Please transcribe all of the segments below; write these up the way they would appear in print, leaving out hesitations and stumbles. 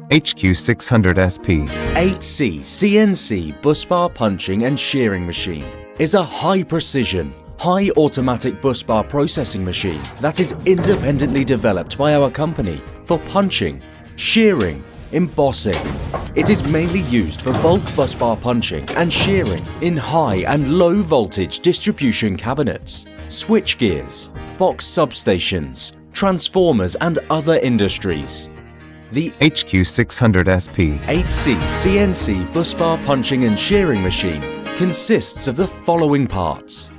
HQ600SP 8C CNC Busbar punching and shearing machine is a high-precision, high-automatic busbar processing machine that is independently developed by our company for punching, shearing, embossing. It is mainly used for bulk busbar punching and shearing in high and low voltage distribution cabinets, switchgears, box substations, transformers and other industries. The HQ600SP 8C CNC Busbar punching and shearing machine consists of the following parts: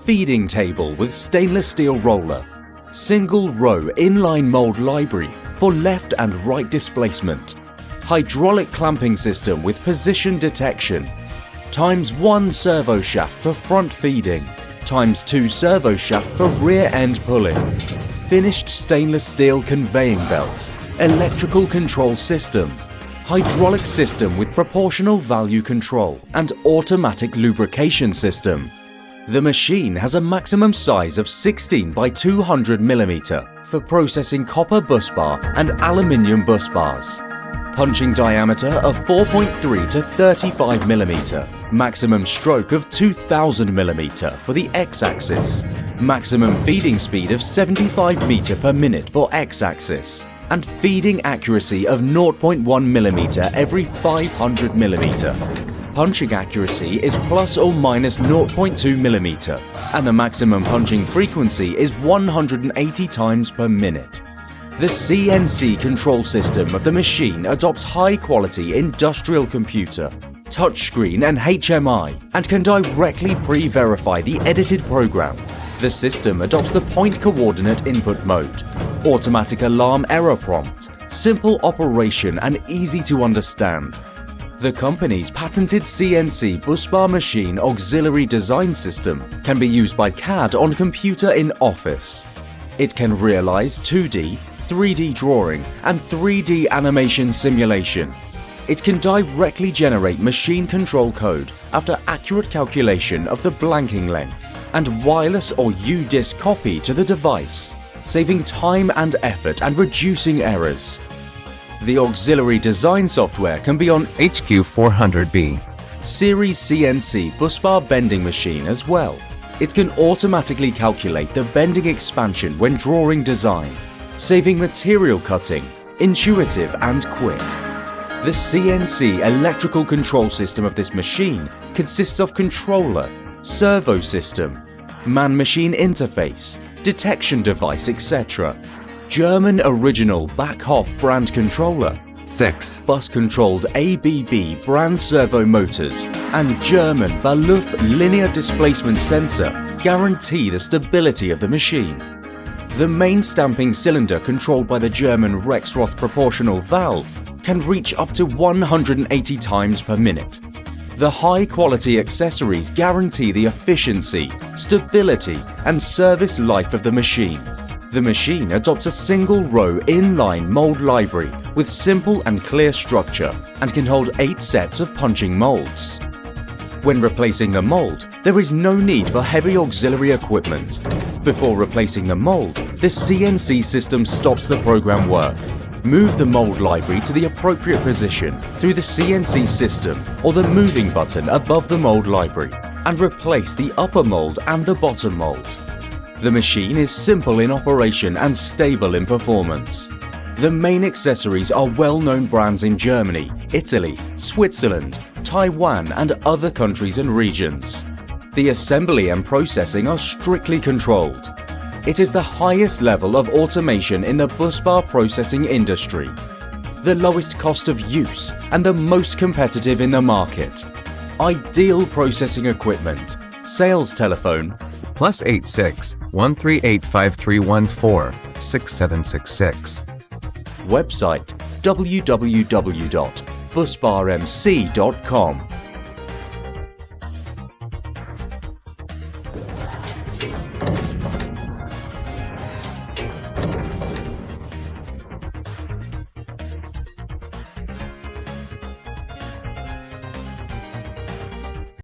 feeding table with stainless steel roller, single row inline mold library for left and right displacement, hydraulic clamping system with position detection, ×1 servo shaft for front feeding, ×2 servo shaft for rear end pulling, finished stainless steel conveying belt, electrical control system, hydraulic system with proportional value control and automatic lubrication system. The machine has a maximum size of 16 by 200 mm for processing copper busbar and aluminium busbars. Punching diameter of 4.3 to 35 mm, maximum stroke of 2000 mm for the x-axis, maximum feeding speed of 75 meter per minute for x-axis, and feeding accuracy of 0.1 mm every 500 mm. Punching accuracy is plus or minus 0.2 mm, and the maximum punching frequency is 180 times per minute. The CNC control system of the machine adopts high-quality industrial computer, touchscreen and HMI, and can directly pre-verify the edited program. The system adopts the point coordinate input mode, automatic alarm error prompt, simple operation and easy to understand. The company's patented CNC Busbar machine auxiliary design system can be used by CAD on computer in office. It can realize 2D, 3D drawing and 3D animation simulation. It can directly generate machine control code after accurate calculation of the blanking length and wireless or UDISC copy to the device, saving time and effort and reducing errors. The auxiliary design software can be on HQ400B Series CNC Busbar bending machine as well. It can automatically calculate the bending expansion when drawing design, saving material cutting, intuitive and quick. The CNC electrical control system of this machine consists of controller, servo system, man-machine interface, detection device, etc. German original Backhoff brand controller, 6 bus-controlled ABB brand servo motors, and German Balluff linear displacement sensor guarantee the stability of the machine. The main stamping cylinder, controlled by the German Rexroth proportional valve, can reach up to 180 times per minute. The high-quality accessories guarantee the efficiency, stability and service life of the machine. The machine adopts a single-row inline mold library with simple and clear structure and can hold 8 sets of punching molds. When replacing the mold, there is no need for heavy auxiliary equipment. Before replacing the mold, the CNC system stops the program work. Move the mold library to the appropriate position through the CNC system or the moving button above the mold library and replace the upper mold and the bottom mold. The machine is simple in operation and stable in performance. The main accessories are well-known brands in Germany, Italy, Switzerland, Taiwan and other countries and regions. The assembly and processing are strictly controlled. It is the highest level of automation in the busbar processing industry, the lowest cost of use and the most competitive in the market. Ideal processing equipment. Sales telephone +86 138 5314 6766. Website www.busbarmc.com